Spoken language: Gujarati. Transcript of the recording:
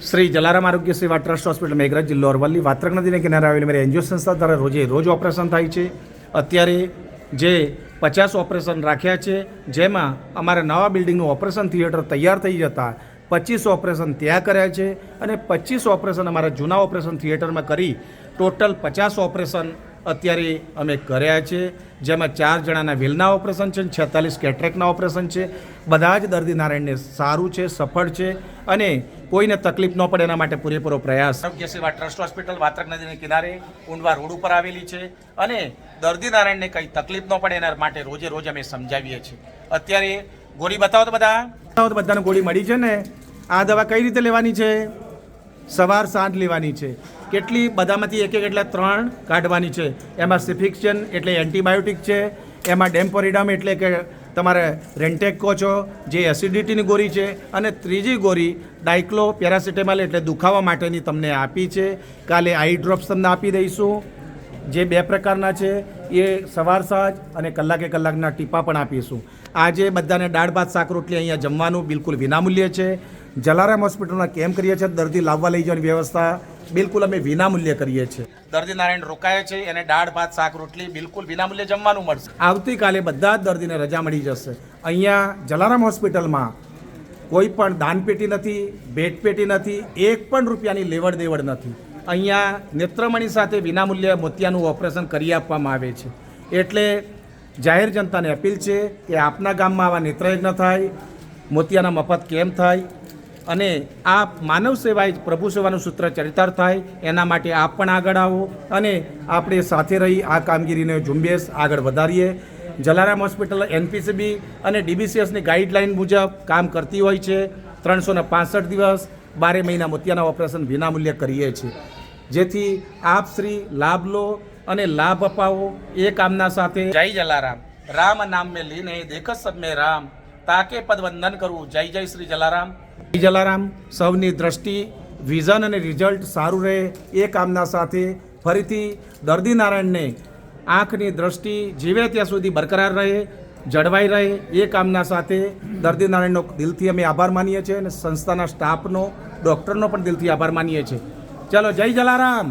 श्री जलाराम आरोग्य सेवा ट्रस्ट हॉस्पिटल मेघरज जिल्लो अरवल्ली वात्रक नदीने किनारे आवेली मेरी एनजीओ संस्था द्वारा रोज ऑपरेशन थाय छे। अत्यारे जे 50 ऑपरेशन राख्या छे, जेमां अमारा नवा बिल्डिंगनुं ऑपरेशन थिएटर तैयार थई जता 25 ऑपरेशन त्यां कर्या छे अने 25 ऑपरेशन अमारा जूना ऑपरेशन थिएटरमां करी टोटल 50 ऑपरेशन अत्यारे अमे कर्या छे, जेमां 4 जणाना वेलना ऑपरेशन छे, 46 केटरेक्टना ऑपरेशन छे। बधा ज दर्दी नारायणने सारूं छे, सफળ छे અને કોઈને તકલીફ ન પડે એના માટે પૂરેપૂરો પ્રયાસ આરોગ્ય સેવા ટ્રસ્ટ હોસ્પિટલ વાત્રક નદીના કિનારે ઊંડવા રોડ ઉપર આવેલી છે અને દર્દી નારાયણને કંઈ તકલીફ ન પડે એના માટે રોજે રોજ અમે સમજાવીએ છીએ। અત્યારે ગોળી બતાવો તો બધાને ગોળી મળી છે ને? આ દવા કઈ રીતે લેવાની છે? સવાર સાંજ લેવાની છે। કેટલી? બધામાંથી એક એક એટલે 3 કાઢવાની છે। એમાં સિફિક્શન એટલે એન્ટીબાયોટિક છે, એમાં ડેમ્પોરિડામ એટલે કે તમારે રેન્ટેક કહો છો જે એસિડિટીની ગોળી છે, અને ત્રીજી ગોળી ડાયક્લો પેરાસિટામોલ એટલે દુખાવા માટેની તમને આપી છે। કાલે આઈ ડ્રોપ્સ તમને આપી દઈશું જે 2 પ્રકારના છે, એ સવાર સાંજ અને કલાકે કલાકના ટીપા પણ આપીશું। આજે બધાને દાળ ભાત શાક રોટલી અહીંયા જમવાનું બિલકુલ વિનામૂલ્યે છે। જલારામ હોસ્પિટલમાં કેમ્પ કરીએ છીએ, દર્દી લાવવા લઈ જવાની વ્યવસ્થા બિલકુલ અમે વિનામૂલ્યે કરીએ છીએ। દર્દી નારાયણ રોકાય છે એને દાળ ભાત શાક રોટલી બિલકુલ વિનામૂલ્યે જમવાનું મળશે। આવતીકાલે બધા જ દર્દીને રજા મળી જશે। અહીંયા જલારામ હોસ્પિટલમાં કોઈ પણ દાનપેટી નથી, ભેટપેટી નથી, 1 પણ રૂપિયાની લેવડ દેવડ નથી। અહીંયા નેત્રમણી સાથે વિનામૂલ્યે મોતિયાનું ઓપરેશન કરી આપવામાં આવે છે। એટલે જાહેર જનતાને અપીલ છે કે આપના ગામમાં આવા નેત્રયજ્ઞ થાય, મોતિયાના મફત કેમ્પ થાય અને આ માનવ સેવા જ પ્રભુ સેવાનું સૂત્ર ચરિતાર્થ થાય, એના માટે આપ પણ આગળ આવો અને આપણે સાથે રહી આ કામગીરીને ઝુંબેશ આગળ વધારીએ। જલારામ હોસ્પિટલ એનપીસીબી અને ડીબીસીએસની ગાઈડલાઇન મુજબ કામ કરતી હોય છે। 365 દિવસ 12 મહિના મોતિયાના ઓપરેશન વિનામૂલ્યે કરીએ છીએ, જેથી આપ શ્રી લાભ લો અને લાભ અપાવો એ કામના સાથે જય જલારામ। રામ નામ में लीन है देख सब में राम, ताके पद वंदन करूँ। जय जय श्री जलाराम। जय जलाराम। સૌની દ્રષ્ટિ, વિઝન અને રિઝલ્ટ સારું રહે એ કામના સાથે ફરીથી દર્દી નારાયણને આંખની દ્રષ્ટિ જીવે ત્યાં સુધી બરકરાર રહે, જળવાઈ રહે એ કામના સાથે દર્દી નારાયણનો દિલથી અમે આભાર માનીએ છીએ અને સંસ્થાના સ્ટાફનો, ડૉક્ટરનો પણ દિલથી આભાર માનીએ છીએ। ચલો જય જલારામ।